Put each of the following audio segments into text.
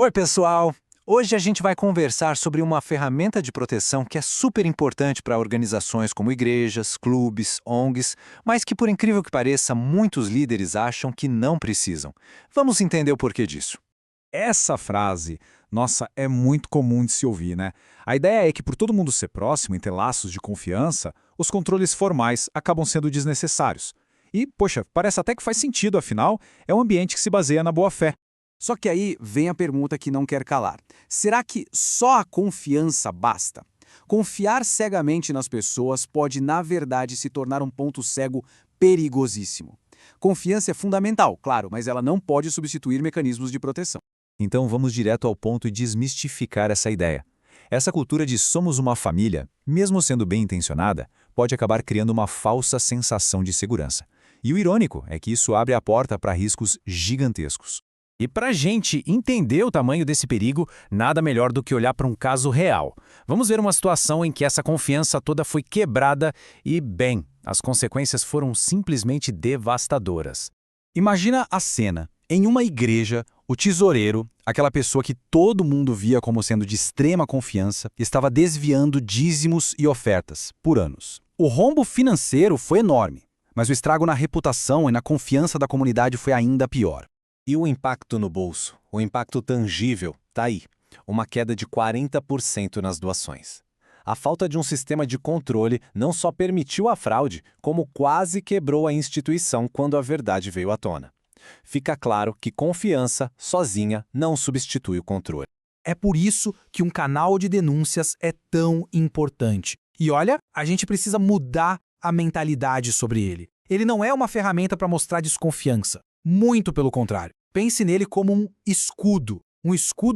Oi, pessoal! Hoje a gente vai conversar sobre uma ferramenta de proteção que é super importante para organizações como igrejas, clubes, ONGs, mas que, por incrível que pareça, muitos líderes acham que não precisam. Vamos entender o porquê disso. Essa frase, nossa, é muito comum de se ouvir, né? A ideia é que por todo mundo ser próximo e ter laços de confiança, os controles formais acabam sendo desnecessários. E, poxa, parece até que faz sentido, afinal, é um ambiente que se baseia na boa-fé. Só que aí vem a pergunta que não quer calar. Será que só a confiança basta? Confiar cegamente nas pessoas pode, na verdade, se tornar um ponto cego perigosíssimo. Confiança é fundamental, claro, mas ela não pode substituir mecanismos de proteção. Então vamos direto ao ponto e desmistificar essa ideia. Essa cultura de somos uma família, mesmo sendo bem intencionada, pode acabar criando uma falsa sensação de segurança. E o irônico é que isso abre a porta para riscos gigantescos. E para a gente entender o tamanho desse perigo, nada melhor do que olhar para um caso real. Vamos ver uma situação em que essa confiança toda foi quebrada e, bem, as consequências foram simplesmente devastadoras. Imagina a cena. Em uma igreja, o tesoureiro, aquela pessoa que todo mundo via como sendo de extrema confiança, estava desviando dízimos e ofertas por anos. O rombo financeiro foi enorme, mas o estrago na reputação e na confiança da comunidade foi ainda pior. E o impacto no bolso, o impacto tangível, tá aí. Uma queda de 40% nas doações. A falta de um sistema de controle não só permitiu a fraude, como quase quebrou a instituição quando a verdade veio à tona. Fica claro que confiança, sozinha, não substitui o controle. É por isso que um canal de denúncias é tão importante. E olha, a gente precisa mudar a mentalidade sobre ele. Ele não é uma ferramenta para mostrar desconfiança. Muito pelo contrário. Pense nele como um escudo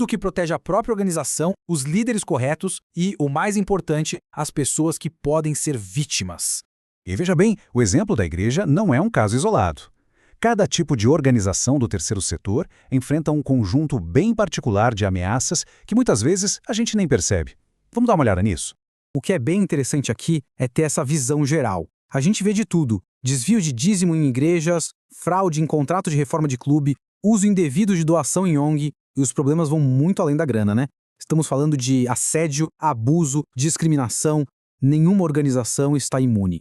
que protege a própria organização, os líderes corretos e, o mais importante, as pessoas que podem ser vítimas. E veja bem, o exemplo da igreja não é um caso isolado. Cada tipo de organização do terceiro setor enfrenta um conjunto bem particular de ameaças que muitas vezes a gente nem percebe. Vamos dar uma olhada nisso? O que é bem interessante aqui é ter essa visão geral. A gente vê de tudo: desvio de dízimo em igrejas, fraude em contrato de reforma de clube, uso indevido de doação em ONG, e os problemas vão muito além da grana, né? Estamos falando de assédio, abuso, discriminação. Nenhuma organização está imune.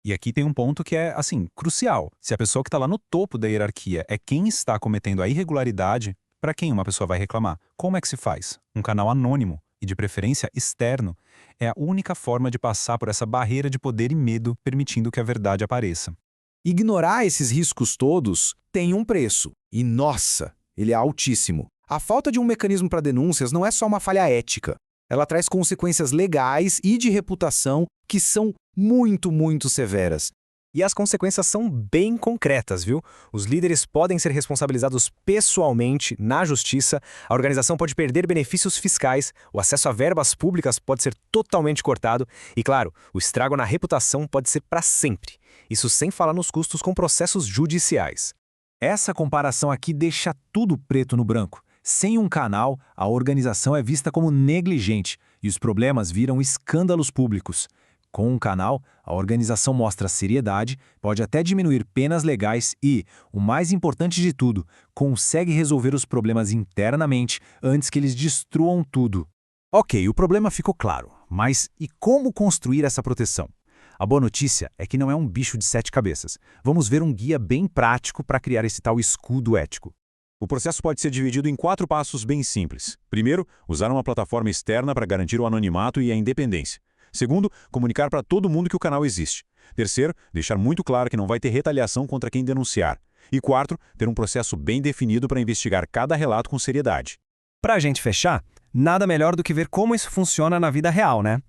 E aqui tem um ponto que é, assim, crucial. Se a pessoa que está lá no topo da hierarquia é quem está cometendo a irregularidade, para quem uma pessoa vai reclamar? Como é que se faz? Um canal anônimo, e de preferência externo, é a única forma de passar por essa barreira de poder e medo, permitindo que a verdade apareça. Ignorar esses riscos todos tem um preço. E, nossa, ele é altíssimo. A falta de um mecanismo para denúncias não é só uma falha ética. Ela traz consequências legais e de reputação que são muito severas. E as consequências são bem concretas, viu? Os líderes podem ser responsabilizados pessoalmente na justiça, a organização pode perder benefícios fiscais, o acesso a verbas públicas pode ser totalmente cortado e, claro, o estrago na reputação pode ser para sempre. Isso sem falar nos custos com processos judiciais. Essa comparação aqui deixa tudo preto no branco. Sem um canal, a organização é vista como negligente e os problemas viram escândalos públicos. Com um canal, a organização mostra seriedade, pode até diminuir penas legais e, o mais importante de tudo, consegue resolver os problemas internamente antes que eles destruam tudo. Ok, o problema ficou claro, mas e como construir essa proteção? A boa notícia é que não é um bicho de 7 cabeças. Vamos ver um guia bem prático para criar esse tal escudo ético. O processo pode ser dividido em 4 passos bem simples. Primeiro, usar uma plataforma externa para garantir o anonimato e a independência. Segundo, comunicar para todo mundo que o canal existe. Terceiro, deixar muito claro que não vai ter retaliação contra quem denunciar. E quarto, ter um processo bem definido para investigar cada relato com seriedade. Para a gente fechar, nada melhor do que ver como isso funciona na vida real, né?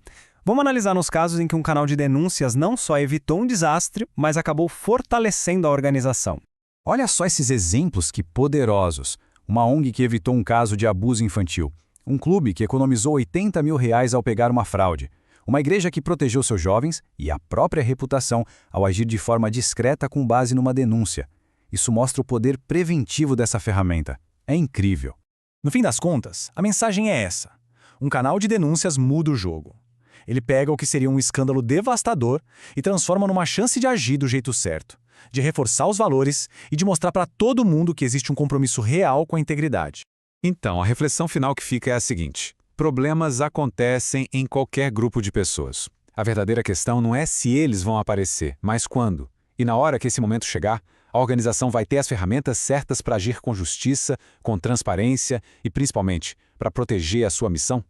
Vamos analisar nos casos em que um canal de denúncias não só evitou um desastre, mas acabou fortalecendo a organização. Olha só esses exemplos que poderosos. Uma ONG que evitou um caso de abuso infantil. Um clube que economizou R$80 mil ao pegar uma fraude. Uma igreja que protegeu seus jovens e a própria reputação ao agir de forma discreta com base numa denúncia. Isso mostra o poder preventivo dessa ferramenta. É incrível. No fim das contas, a mensagem é essa. Um canal de denúncias muda o jogo. Ele pega o que seria um escândalo devastador e transforma numa chance de agir do jeito certo, de reforçar os valores e de mostrar para todo mundo que existe um compromisso real com a integridade. Então, a reflexão final que fica é a seguinte: problemas acontecem em qualquer grupo de pessoas. A verdadeira questão não é se eles vão aparecer, mas quando. E na hora que esse momento chegar, a organização vai ter as ferramentas certas para agir com justiça, com transparência e, principalmente, para proteger a sua missão?